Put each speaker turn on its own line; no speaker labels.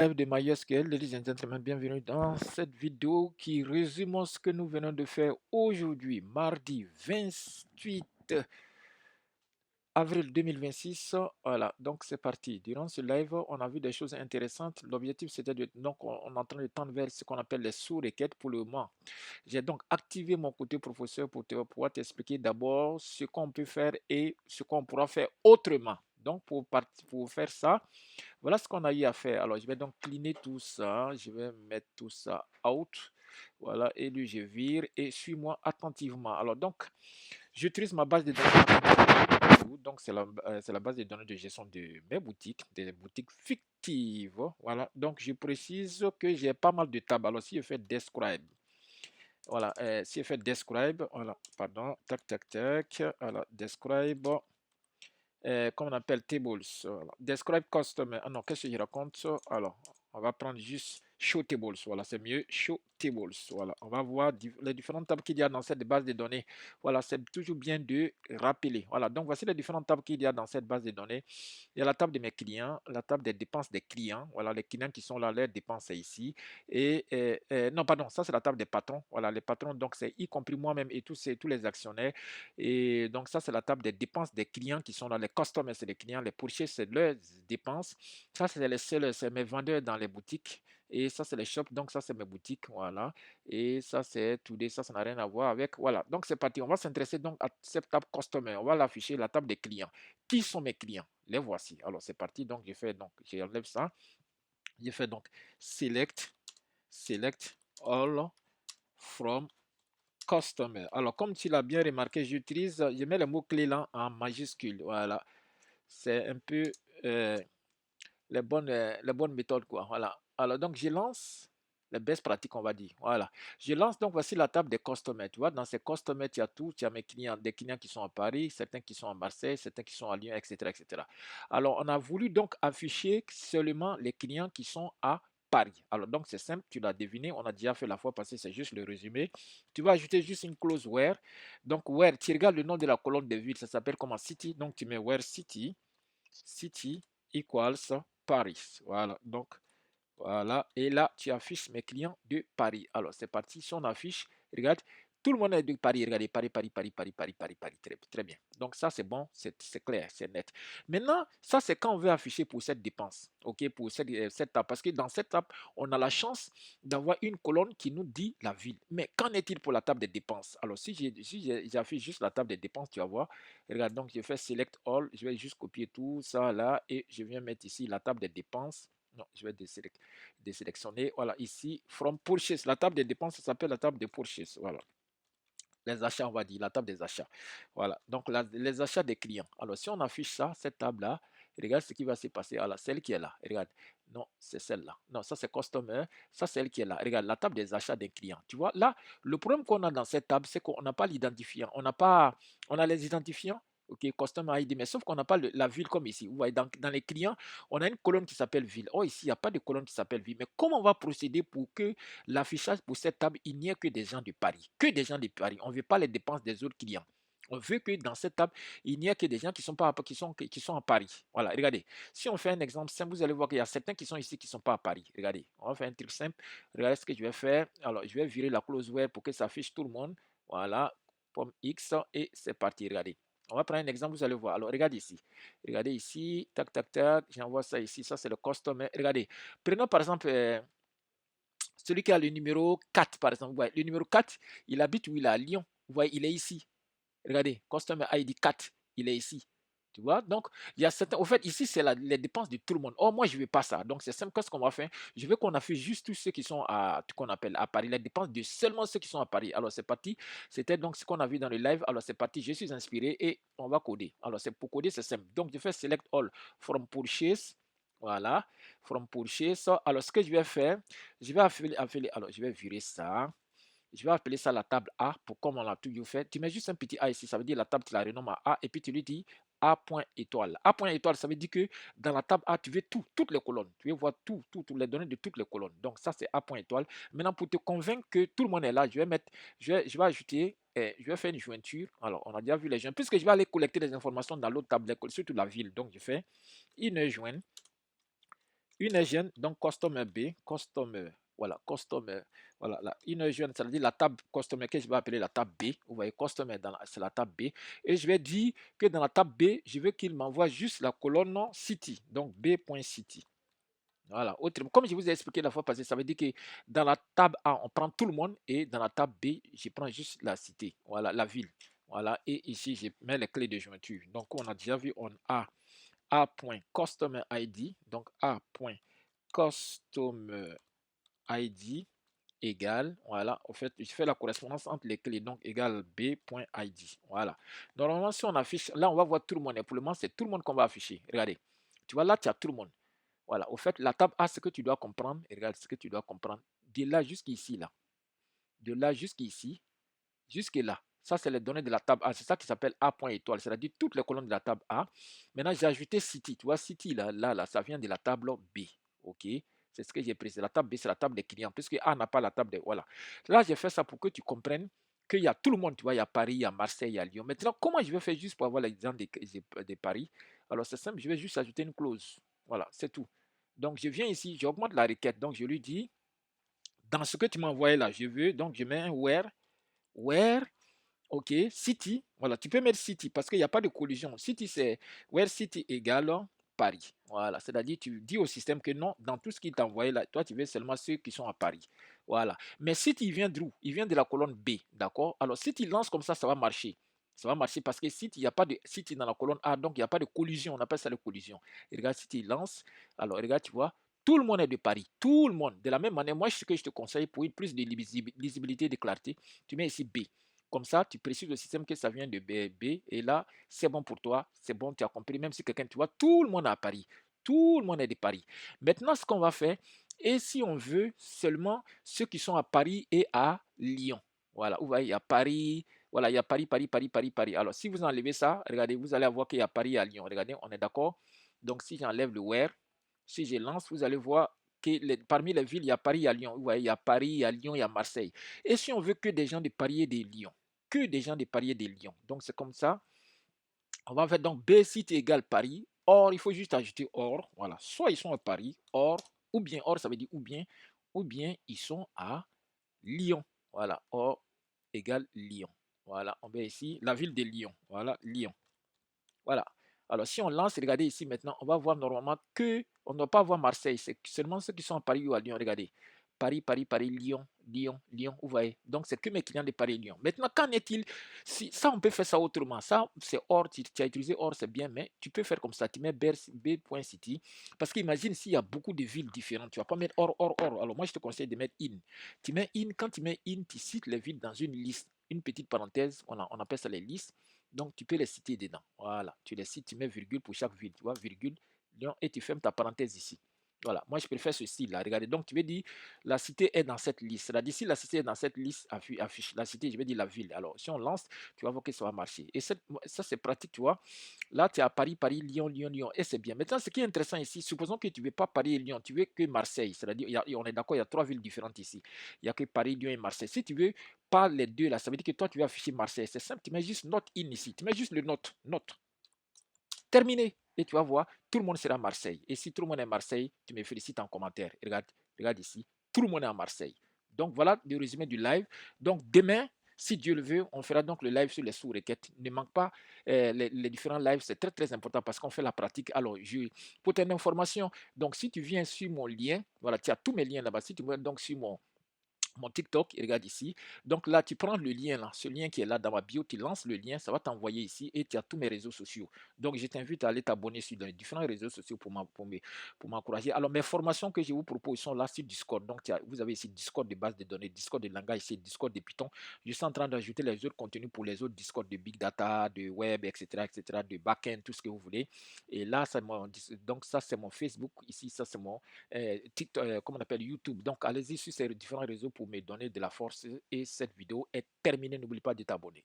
Live de MySQL, ladies and gentlemen, bienvenue dans cette vidéo qui résume ce que nous venons de faire aujourd'hui, mardi 28 avril 2026. Voilà, donc c'est parti. Durant ce live, on a vu des choses intéressantes. L'objectif, c'était de, donc, on est en train de tendre vers ce qu'on appelle les sous-requêtes pour le moment. J'ai donc activé mon côté professeur pour pouvoir t'expliquer d'abord ce qu'on peut faire et ce qu'on pourra faire autrement. Donc, pour faire ça, voilà ce qu'on a eu à faire. Alors, je vais donc cleaner tout ça. Je vais mettre tout ça out. Voilà, et lui, je vire et suis-moi attentivement. Alors, donc, j'utilise ma base de données. Donc, c'est la base de données de gestion de mes boutiques, des boutiques fictives. Voilà, donc je précise que j'ai pas mal de tables. Alors, si je fais describe, voilà, si je fais describe, voilà, pardon, tac, tac, tac, voilà, describe. Comme on appelle tables. Voilà. Describe customer. Ah non, qu'est-ce que je raconte? Alors, on va prendre juste show tables. Voilà, c'est mieux. Show tables. Voilà, on va voir les différentes tables qu'il y a dans cette base de données. Voilà, c'est toujours bien de rappeler. Voilà, donc voici les différentes tables qu'il y a dans cette base de données. Il y a la table de mes clients, la table des dépenses des clients. Voilà, les clients qui sont là, les dépenses c'est ici. Non, pardon, ça c'est la table des patrons. Voilà, les patrons, donc c'est y compris moi-même et tous les actionnaires. Et donc ça c'est la table des dépenses des clients qui sont là. Les customers, c'est les clients. Les purchasers, c'est leurs dépenses. Ça, c'est les sellers, c'est mes vendeurs dans les boutiques. Et ça, c'est les shops. Donc, ça, c'est mes boutiques. Voilà. Et ça, c'est Today. Ça n'a rien à voir avec. Voilà. Donc, c'est parti. On va s'intéresser donc à cette table customer. On va l'afficher, la table des clients. Qui sont mes clients? Les voici. Alors, c'est parti. Donc, j'enlève ça. Je fais donc select all from customer. Alors, comme tu l'as bien remarqué, je mets le mot-clé là en majuscule. Voilà. C'est un peu les bonnes méthodes, quoi. Voilà. Alors, donc, je lance les best pratiques, on va dire. Voilà. Je lance donc, voici la table des customers. Tu vois, dans ces customers, tu as tout. Tu as mes clients, des clients qui sont à Paris, certains qui sont à Marseille, certains qui sont à Lyon, etc., etc. Alors, on a voulu donc afficher seulement les clients qui sont à Paris. Alors, donc, c'est simple, tu l'as deviné, on a déjà fait la fois passée, c'est juste le résumé. Tu vas ajouter juste une clause where. Donc, where, tu regardes le nom de la colonne de ville, ça s'appelle comment city. Donc, tu mets where city equals Paris. Voilà, donc voilà. Et là, tu affiches mes clients de Paris. Alors, c'est parti. Si on affiche, regarde, tout le monde est de Paris. Regardez, Paris, Paris, Paris, Paris, Paris, Paris, Paris. Très, très bien. Donc, ça, c'est bon, c'est clair, c'est net. Maintenant, ça, c'est quand on veut afficher pour cette dépense. OK, pour cette table. Parce que dans cette table, on a la chance d'avoir une colonne qui nous dit la ville. Mais qu'en est-il pour la table des dépenses? Alors, si j'affiche juste la table des dépenses, tu vas voir. Regarde, donc, je fais Select All. Je vais juste copier tout ça là et je viens mettre ici la table des dépenses. Non, je vais désélectionner. Voilà, ici, from purchase. La table des dépenses, ça s'appelle la table de purchase. Voilà. Les achats, on va dire, la table des achats. Voilà, donc les achats des clients. Alors, si on affiche ça, cette table-là, regarde ce qui va se passer. Alors, celle qui est là, regarde. Non, c'est celle-là. Non, ça c'est customer. Ça, c'est celle qui est là. Regarde, la table des achats des clients. Tu vois, là, le problème qu'on a dans cette table, c'est qu'on n'a pas l'identifiant. On a les identifiants. OK, customer ID, mais sauf qu'on n'a pas la ville comme ici. Vous voyez, dans les clients, on a une colonne qui s'appelle ville. Oh, ici, il n'y a pas de colonne qui s'appelle ville. Mais comment on va procéder pour que l'affichage pour cette table, il n'y ait que des gens de Paris. Que des gens de Paris. On ne veut pas les dépenses des autres clients. On veut que dans cette table, il n'y ait que des gens qui sont à Paris. Voilà, regardez. Si on fait un exemple simple, vous allez voir qu'il y a certains qui sont ici qui ne sont pas à Paris. Regardez, on va faire un truc simple. Regardez ce que je vais faire. Alors, je vais virer la clause where pour que ça affiche tout le monde. Voilà, pomme X et c'est parti. Regardez. On va prendre un exemple, vous allez voir. Alors, regardez ici. Regardez ici. Tac, tac, tac. J'envoie ça ici. Ça, c'est le customer. Regardez. Prenons par exemple celui qui a le numéro 4, par exemple. Vous voyez, le numéro 4, il habite où? Il est à Lyon. Vous voyez, il est ici. Regardez, Customer ID 4, il est ici. Tu vois, donc, il y a certains. Au fait, ici, c'est les dépenses de tout le monde. Oh, moi, je ne veux pas ça. Donc, c'est simple. Qu'est-ce qu'on va faire? Je veux qu'on affiche juste tous ceux qui sont qu'on appelle à Paris. Les dépenses de seulement ceux qui sont à Paris. Alors, c'est parti. C'était donc ce qu'on a vu dans le live. Alors, c'est parti. Je suis inspiré et on va coder. Alors, c'est pour coder, c'est simple. Donc, je fais Select All from Purchase. Voilà. From Purchase. Alors, ce que je vais faire, je vais alors, je vais virer ça. Je vais appeler ça la table A pour comme on l'a toujours fait. Tu mets juste un petit A ici, ça veut dire la table, tu la renommes à A et puis tu lui dis A point étoile. A point étoile, ça veut dire que dans la table A, tu veux toutes les colonnes. Tu veux voir toutes les données de toutes les colonnes. Donc ça, c'est A point étoile. Maintenant, pour te convaincre que tout le monde est là, je vais ajouter, je vais faire une jointure. Alors, on a déjà vu les joints. Puisque je vais aller collecter des informations dans l'autre table, surtout la ville. Donc, je fais une jointe Une jeune, donc customer B, customer, voilà, customer, voilà, une jeune, ça veut dire la table customer que je vais appeler la table B. Vous voyez, customer, c'est la table B. Et je vais dire que dans la table B, je veux qu'il m'envoie juste la colonne city, donc B.city. Voilà. Comme je vous ai expliqué la fois passée, ça veut dire que dans la table A, on prend tout le monde et dans la table B, je prends juste la cité, voilà, la ville. Voilà. Et ici, je mets les clés de jointure. Donc, on a déjà vu, on a A.customer ID, donc A.customer ID égale, voilà, au fait, je fais la correspondance entre les clés, donc égale B.id. Voilà. Normalement, si on affiche, là, on va voir tout le monde. Et pour le moment, c'est tout le monde qu'on va afficher. Regardez. Tu vois, là, tu as tout le monde. Voilà, au fait, la table A, ce que tu dois comprendre, et regarde ce que tu dois comprendre, de là jusqu'ici, là, de là jusqu'ici, jusque là, ça c'est les données de la table A, c'est ça qui s'appelle A point étoile, c'est-à-dire toutes les colonnes de la table A. Maintenant, j'ai ajouté City, tu vois, City, là, ça vient de la table B, ok? C'est ce que j'ai pris, c'est la table B, c'est la table des clients, puisque A n'a pas la table des, voilà. Là, j'ai fait ça pour que tu comprennes qu'il y a tout le monde, tu vois, il y a Paris, il y a Marseille, il y a Lyon. Maintenant, comment je vais faire juste pour avoir l'exemple de Paris? Alors, c'est simple, je vais juste ajouter une clause, voilà, c'est tout. Donc, je viens ici, j'augmente la requête. Donc, je lui dis, dans ce que tu m'as envoyé là, je veux, donc je mets un where, ok, city, voilà, tu peux mettre city parce qu'il n'y a pas de collision. City, c'est where city égale Paris. Voilà, c'est-à-dire tu dis au système que non, dans tout ce qu'il t'a envoyé là, toi tu veux seulement ceux qui sont à Paris. Voilà. Mais city, il vient d'où? Il vient de la colonne B, d'accord? Alors, si tu lances comme ça va marcher. Ça va marcher parce que si il n'y a pas de city dans la colonne A, donc il n'y a pas de collision, on appelle ça la collision. Et regarde, si tu lances, alors regarde, tu vois, tout le monde est de Paris, tout le monde. De la même manière, moi, ce que je te conseille pour une plus de lisibilité, de clarté, tu mets ici B. Comme ça, tu précises au système que ça vient de B, et là, c'est bon pour toi, c'est bon, tu as compris. Même si quelqu'un, tu vois, tout le monde est à Paris, tout le monde est de Paris. Maintenant, ce qu'on va faire, et si on veut seulement ceux qui sont à Paris et à Lyon. Voilà, vous voyez, il y a Paris, voilà, il y a Paris, Paris, Paris, Paris, Paris. Alors, si vous enlevez ça, regardez, vous allez voir qu'il y a Paris et à Lyon. Regardez, on est d'accord? Donc, si j'enlève le where, si je lance, vous allez voir que parmi les villes, il y a Paris, il y a Lyon. Vous voyez, il y a Paris, il y a Lyon, il y a Marseille. Et si on veut que des gens de Paris et de Lyon, que des gens de Paris et de Lyon. Donc, c'est comme ça. On va faire donc B site égale Paris. Or, il faut juste ajouter or. Voilà. Soit ils sont à Paris, or, ou bien, or, ça veut dire ou bien ils sont à Lyon. Voilà. Or égale Lyon. Voilà. On met ici la ville de Lyon. Voilà. Lyon. Voilà. Alors, si on lance, regardez ici maintenant, on va voir normalement que on ne va pas voir Marseille. C'est seulement ceux qui sont à Paris ou à Lyon. Regardez. Paris, Paris, Paris, Lyon, Lyon, Lyon, vous voyez. Donc, c'est que mes clients de Paris et Lyon. Maintenant, qu'en est-il? Si, ça, on peut faire ça autrement. Ça, c'est or, tu as utilisé or, c'est bien, mais tu peux faire comme ça. Tu mets B.city. Parce qu'imagine s'il y a beaucoup de villes différentes. Tu ne vas pas mettre or, or, or. Alors, moi, je te conseille de mettre in. Tu mets in. Quand tu mets in, tu cites les villes dans une liste. Une petite parenthèse, on appelle ça les listes. Donc, tu peux les citer dedans. Voilà, tu les cites, tu mets virgule pour chaque ville, tu vois, virgule, Lyon, et tu fermes ta parenthèse ici. Voilà, moi je préfère ce style-là. Regardez, donc tu veux dire la cité est dans cette liste. C'est-à-dire, si la cité est dans cette liste, affiche la cité, je vais dire la ville. Alors, si on lance, tu vas voir que ça va marcher. Et ça, c'est pratique, tu vois. Là, tu es à Paris, Paris, Lyon, Lyon, Lyon, et c'est bien. Maintenant, ce qui est intéressant ici, supposons que tu ne veux pas Paris et Lyon, tu veux que Marseille. C'est-à-dire, on est d'accord, il y a trois villes différentes ici. Il n'y a que Paris, Lyon et Marseille. Si tu veux pas les deux là, ça veut dire que toi, tu vas afficher Marseille. C'est simple, tu mets juste note in ici. Tu mets juste le note. Terminé. Et tu vas voir, tout le monde sera à Marseille. Et si tout le monde est à Marseille, tu me félicites en commentaire. Regarde ici, tout le monde est à Marseille. Donc voilà le résumé du live. Donc demain, si Dieu le veut, on fera donc le live sur les sous-requêtes. Ne manque pas les différents lives, c'est très très important parce qu'on fait la pratique. Alors, pour ton information, donc si tu viens sur mon lien, voilà, tu as tous mes liens là-bas. Si tu viens donc sur mon TikTok, et regarde ici. Donc là, tu prends le lien, là, ce lien qui est là dans ma bio, tu lances le lien, ça va t'envoyer ici et tu as tous mes réseaux sociaux. Donc, je t'invite à aller t'abonner sur les différents réseaux sociaux pour m'encourager. Alors, mes formations que je vous propose sont là sur Discord. Donc, vous avez ici Discord de base de données, Discord de langage, ici Discord de Python. Je suis en train d'ajouter les autres contenus pour les autres Discord de Big Data, de Web, etc., de Backend, tout ce que vous voulez. Et là, donc ça, c'est mon Facebook. Ici, ça, c'est mon TikTok, comment on appelle YouTube. Donc, allez-y sur ces différents réseaux pour me donner de la force. Et cette vidéo est terminée. N'oublie pas de t'abonner.